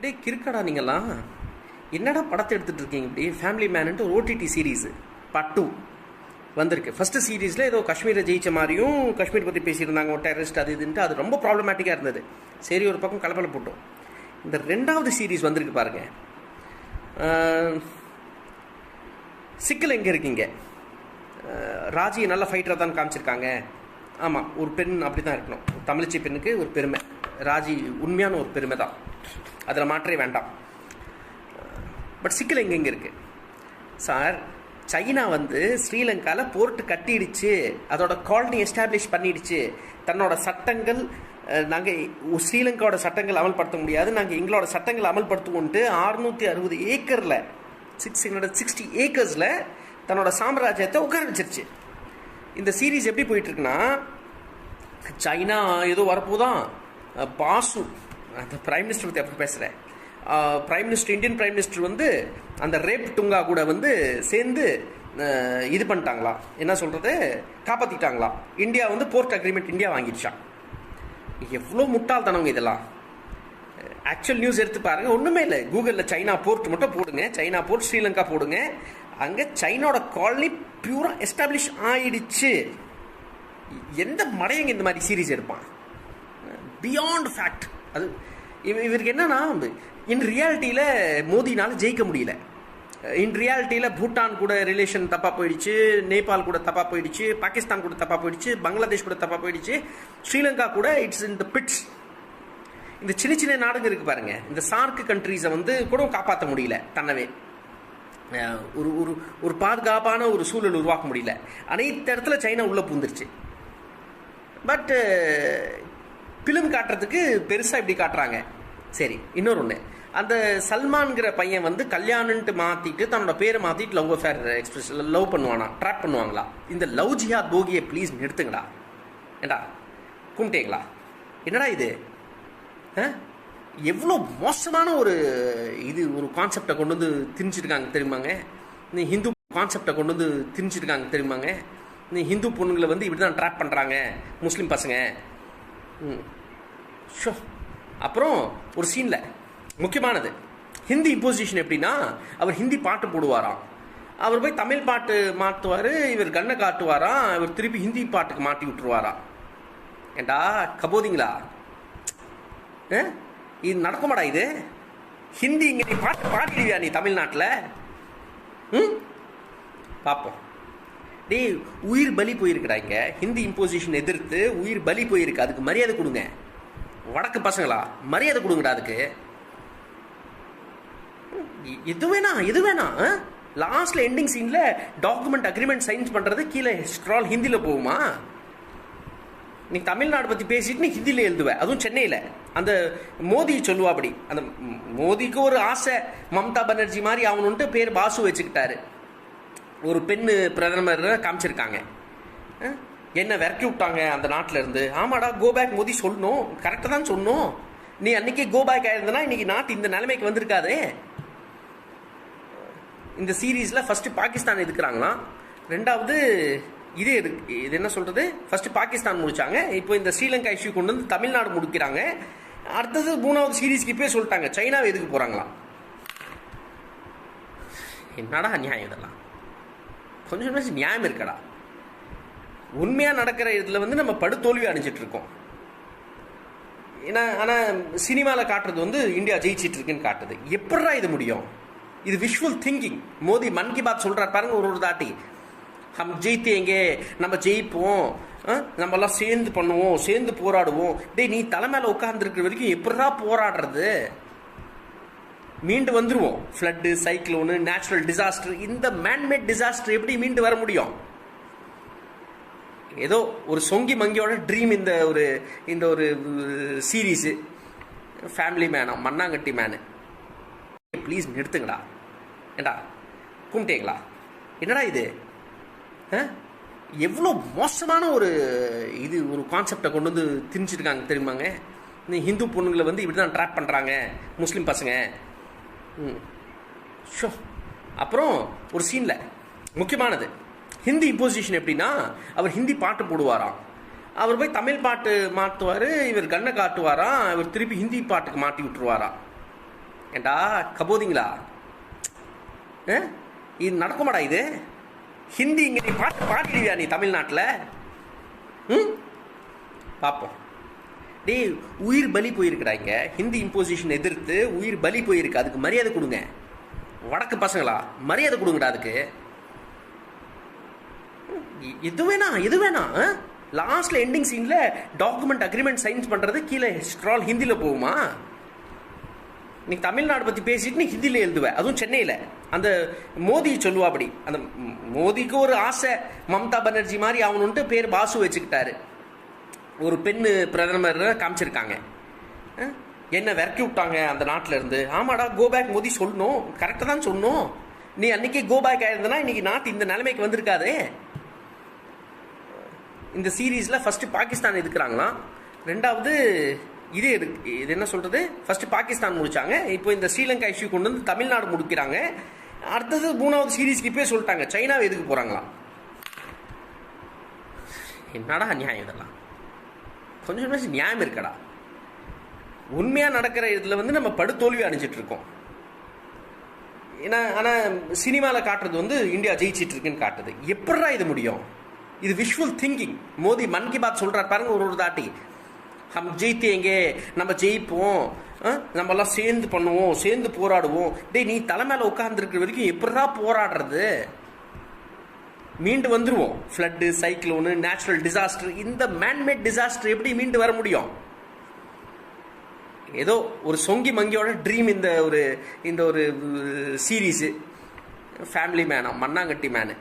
டே கிறுக்கடா நீங்கள்லாம் என்னடா படத்தை எடுத்துகிட்டு இருக்கீங்க இப்படி? ஃபேமிலி மேனுன்ட்டு ஒரு ஓடிடி சீரீஸு பார்ட் 2 வந்திருக்கு. ஃபஸ்ட்டு சீரீஸில் ஏதோ காஷ்மீரை ஜெயிச்ச மாதிரியும் காஷ்மீர் பற்றி பேசியிருந்தாங்க, ஒரு டெரரிஸ்ட் அது இதுன்ட்டு. அது ரொம்ப ப்ராப்ளமேட்டிக்காக இருந்தது. சரி, ஒரு பக்கம் கலப்பலை போட்டோம். இந்த 2வது சீரீஸ் வந்திருக்கு பாருங்கள். சிக்கல் எங்கே இருக்கீங்க? ராஜி நல்ல ஃபைட்டராக தான் காமிச்சிருக்காங்க. ஆமாம், ஒரு பெண் அப்படி தான் இருக்கணும். தமிழ்ச்சி பெண்ணுக்கு ஒரு பெருமை. ராஜி உண்மையான ஒரு பெருமை தான், அதில் மாற்றே வேண்டாம். பட் சிக்கல் எங்கெங்கே இருக்குது சார்? சைனா ஸ்ரீலங்காவில் போர்ட்டு கட்டிடுச்சு, அதோட காலனி எஸ்டாப்ளிஷ் பண்ணிடுச்சு. தன்னோட சட்டங்கள் நாங்கள் ஸ்ரீலங்காவோட சட்டங்கள் அமல்படுத்த முடியாது, நாங்கள் எங்களோட சட்டங்கள் அமல்படுத்துவோன்ட்டு 660 ஏக்கரில் 660 ஏக்கர்ஸில் தன்னோட சாம்ராஜ்யத்தை உட்கார வச்சிருச்சு. இந்த சீரீஸ் எப்படி போயிட்டுருக்குன்னா, சைனா ஏதோ வரப்போதான் பாசு, அந்த பிரைம் மினிஸ்டர் பற்றி அப்படி பேசுகிறேன், prime minister, Indian prime minister அந்த ரேப் டுங்கா கூட சேர்ந்து இது பண்ணிட்டாங்களா, என்ன சொல்கிறது, காப்பாற்றிட்டாங்களா. இந்தியா போர்ட் அக்ரிமெண்ட் இந்தியா வாங்கிடுச்சான். எவ்வளோ முட்டாள்தனவங்க இதெல்லாம். ஆக்சுவல் நியூஸ் எடுத்து பாருங்கள், ஒன்றுமே இல்லை. கூகுளில் சைனா போர்ட் மட்டும் போடுங்க, சைனா போர்ட் ஸ்ரீலங்கா போடுங்க. அங்கே சைனாவோட காலனி பியூரா எஸ்டாப்ளிஷ் ஆயிடுச்சு. எந்த மடையங்க இந்த மாதிரி சீரீஸ் எடுப்பான்? Beyond fact. அது இவருக்கு என்னன்னா, இன் ரியாலிட்டியில் மோதினால ஜெயிக்க முடியல. இன் ரியாலிட்டியில் பூட்டான் கூட ரிலேஷன் தப்பாக போயிடுச்சு, நேபாள் கூட தப்பாக போயிடுச்சு, பாகிஸ்தான் கூட தப்பாக போயிடுச்சு, பங்களாதேஷ் கூட தப்பாக போயிடுச்சு, ஸ்ரீலங்கா கூட இட்ஸ் இன் த பிட்ஸ். இந்த சின்ன சின்ன நாடுங்க இருக்கு பாருங்க, இந்த சார்க் கண்ட்ரீஸை கூட காப்பாற்ற முடியல. தன்னவே ஒரு ஒரு ஒரு பாதுகாப்பான ஒரு சூழல் உருவாக்க முடியல. அனைத்து இடத்துல சைனா உள்ளே பூந்துருச்சு. பட் பிலிம் காட்டுறதுக்கு பெருசாக இப்படி காட்டுறாங்க. சரி, இன்னொரு ஒன்று, அந்த சல்மான்கிற பையன் கல்யாணன்ட்டு மாற்றிட்டு தன்னோட பேரை மாற்றிட்டு லவ் அஃபேர் எக்ஸ்பிரஸ் லவ் பண்ணுவானா, ட்ராப் பண்ணுவாங்களா? இந்த லவ் ஜிஹாத் போகியை ப்ளீஸ் நிறுத்துங்களா. ஏண்டா கும்பிட்டேங்களா? என்னடா இது? எவ்வளோ மோசமான ஒரு ஒரு கான்செப்டை கொண்டு திணிச்சிருக்காங்க தெரியுமாங்க? இந்த ஹிந்து கான்செப்டை கொண்டு திணிச்சிருக்காங்க தெரியுமாங்க? இந்த ஹிந்து பொண்ணுங்களை இப்படி தான் ட்ராப் பண்ணுறாங்க முஸ்லீம் பசங்க. ஷோ. அப்புறம் ஒரு சீனில் முக்கியமானது, ஹிந்தி இம்போசிஷன் எப்படின்னா, அவர் ஹிந்தி பாட்டு போடுவாராம், அவர் போய் தமிழ் பாட்டு மாற்றுவார், இவர் கண்ணை காட்டுவாராம், இவர் திருப்பி ஹிந்தி பாட்டுக்கு மாட்டி விட்டுருவாராம். ஏண்டா கபோதிங்களா? இது நடக்குமாடா? இது ஹிந்தி இங்கே நீ பாட்டு பாடிடுவியா நீ தமிழ்நாட்டில்? பார்ப்போம். டேய், உயிர் பலி போயிருக்குடா இங்கே. ஹிந்தி இம்போசிஷன் எதிர்த்து உயிர் பலி போயிருக்கு. அதுக்கு மரியாதை கொடுங்க. வடக்கு பசங்களா, மரியாதை கொடுங்கடா அதுக்கு. எது வேணா லாஸ்ட்ல எண்டிங் சீன்ல டாக்குமெண்ட் அக்ரிமெண்ட் சைன் பண்றது கீழே ஸ்க்ரால் ஹிந்தியில போகுமா? நீ தமிழ்நாடு பத்தி பேசிட்டு நீ ஹிந்தியில எழுதுவ, அதுவும் சென்னையில. அந்த மோடி சொல்லுவா அப்படி. அந்த மோடிக்கு ஒரு ஆசை, மம்தா பானர்ஜி மாதிரி அவனுன்ட்டு பேர் பாசு வச்சுக்கிட்டாரு. ஒரு பெண்ணு பிரதமர் காமிச்சிருக்காங்க, என்ன விரக்கி விட்டாங்க அந்த நாட்டில் இருந்து. ஆமாடா, கோபேக் மோடி சொல்லணும், கரெக்டாக தான் சொன்னோம். நீ அன்னைக்கே கோபேக் ஆயிருந்தனா இன்னைக்கு நாட்டு இந்த நிலைமைக்கு வந்திருக்காதே. இந்த சீரீஸில் ஃபஸ்ட்டு பாகிஸ்தான் எதுக்குறாங்களாம், ரெண்டாவது இது என்ன சொல்கிறது, ஃபஸ்ட்டு பாகிஸ்தான் முடித்தாங்க, இப்போ இந்த ஸ்ரீலங்கா இஷ்யூ கொண்டு தமிழ்நாடு முடிக்கிறாங்க. அடுத்தது 3வது சீரீஸ்க்கு இப்போயே சொல்லிட்டாங்க சைனாவை எதுக்கு போகிறாங்களாம். என்னடா நியாயம் இதெல்லாம்? கொஞ்சம் நியாயம் இருக்கடா. உண்மையாக நடக்கிற இதில் நம்ம படுதோல்வி அடைஞ்சிட்டு இருக்கோம். ஏன்னா ஆனால் சினிமாவில் காட்டுறது இந்தியா ஜெயிச்சிட்டு இருக்குன்னு காட்டுது. எப்படா இது முடியும்? இது விஷுவல் திங்கிங். மோடி மன் கி பாத் சொல்கிறார் பாருங்க, ஒரு தாட்டி ஹம் ஜெயித்தேங்க, நம்ம ஜெயிப்போம், நம்மெல்லாம் சேர்ந்து பண்ணுவோம், சேர்ந்து போராடுவோம். டேய், நீ தலைமையில் உட்கார்ந்துருக்கிற வரைக்கும் எப்படா போராடுறது? மீண்டு வந்துருவோம். ஃப்ளட்டு, சைக்ளோனு, நேச்சுரல் டிசாஸ்டர், இந்த மேன்மேட் டிசாஸ்டர் எப்படி மீண்டு வர முடியும்? ஏதோ ஒரு சொங்கி மங்கியோட ட்ரீம் இந்த ஒரு series. Family Mena, Mannangatti menu, please நிறுத்துங்கடா. ஏண்டா கும்பிட்டேங்களா? என்னடா இது? எவ்வளோ மோசமான ஒரு ஒரு கான்செப்டை கொண்டு திணிச்சிருக்காங்க தெரியுமாங்க? இந்த ஹிந்து பொண்ணுங்களை இப்படி தான் ட்ராப் பண்ணுறாங்க முஸ்லீம் பசங்க. ஷோ. அப்புறம் ஒரு சீனில் முக்கியமானது, ஹிந்தி இம்போசிஷன் எப்படின்னா, அவர் ஹிந்தி பாட்டு போடுவாராம், அவர் போய் தமிழ் பாட்டு மாற்றுவார், இவர் கண்ணை காட்டுவாராம், இவர் திருப்பி ஹிந்தி பாட்டுக்கு மாட்டி விட்டுருவாராம். ஏண்டா கபோதிங்களா, இது நடக்குமாடா? இது ஹிந்தி இங்கே நீ பாடிடுவியா நீ தமிழ்நாட்டில்? பார்ப்போம். டே, உயிர் பலி போயிருக்குடா இங்கே. ஹிந்தி இம்போசிஷன் எதிர்த்து உயிர் பலி போயிருக்கு. அதுக்கு மரியாதை கொடுங்க. வடக்கு பசங்களா, மரியாதை கொடுங்கடா அதுக்கு. எது வேணா லாஸ்ட்ல எண்டிங் சீன்ல டாக்குமெண்ட் அக்ரிமெண்ட் சைன்ஸ் பண்றது கீழே ஸ்க்ரால் ஹிந்தியில போகுமா? நீ தமிழ்நாடு பத்தி பேசிட்டு நீ ஹிந்தியில எழுதுவ, அதுவும் சென்னையில. அந்த மோடி சொல்லுவா அப்படி. அந்த மோடிக்கு ஒரு ஆசை மம்தா பானர்ஜி மாதிரி ஆகணும்ட்டு பேர் பாசு வச்சுக்கிட்டாரு. ஒரு பெண்ணு பிரதமர் காமிச்சிருக்காங்க, என்ன விரக்கி விட்டாங்க அந்த நாட்டில இருந்து. ஆமாடா, கோபேக் மோடி சொல்லணும், கரெக்டாக தான் சொன்னோம். நீ அன்னைக்கு கோபேக் ஆயிருந்தனா இன்னைக்கு நாட்டு இந்த நிலைமைக்கு வந்திருக்காதே. இந்த சீரீஸ்ல ஃபர்ஸ்ட் பாகிஸ்தான் எதுக்குறாங்களாம், ரெண்டாவது இது என்ன சொல்றது, ஃபர்ஸ்ட் பாகிஸ்தான் முடிச்சாங்க, இப்போ இந்த ஸ்ரீலங்கா இஷ்யூ கொண்டு வந்து தமிழ்நாடு முடிக்கிறாங்க. அடுத்தது 3வது சீரீஸ்க்கு இப்பயே சொல்லிட்டாங்க சைனாவை எதுக்கு போறாங்களாம். என்னடா நியாயம் இதெல்லாம்? கொஞ்சம் நியாயம் இருக்கடா. உண்மையா நடக்கிற இதுல வந்து நம்ம படுதோல்வி அடைஞ்சிட்டு இருக்கோம். ஏன்னா ஆனா சினிமாவில் காட்டுறது வந்து இந்தியா ஜெயிச்சிட்டு இருக்குன்னு காட்டுது. எப்படா இது முடியும்? இது விஷுவல் திங்கிங். மோடி மன் கி பாத் சொல்றாரு பாருங்க, ஒரு தாட்டி ஹம் ஜெயித்தேங்க, நம்ம ஜெயிப்போம், நம்ம எல்லாம் சேர்ந்து பண்ணுவோம், சேர்ந்து போராடுவோம். டேய், நீ தலை மேல உட்கார்ந்து இருக்கிற வரைக்கும் எப்படா போராடுறது? மீண்டு வந்துருவோம். ஃப்ளட்டு, சைக்ளோனு, நேச்சுரல் டிசாஸ்டர், இந்த மேன்மேட் டிசாஸ்டர் எப்படி மீண்டு வர முடியும்? ஏதோ ஒரு சொங்கி மங்கியோட ட்ரீம் இந்த ஒரு சீரீஸ். ஃபேமிலி மேனா, மண்ணாங்கட்டி மேனு.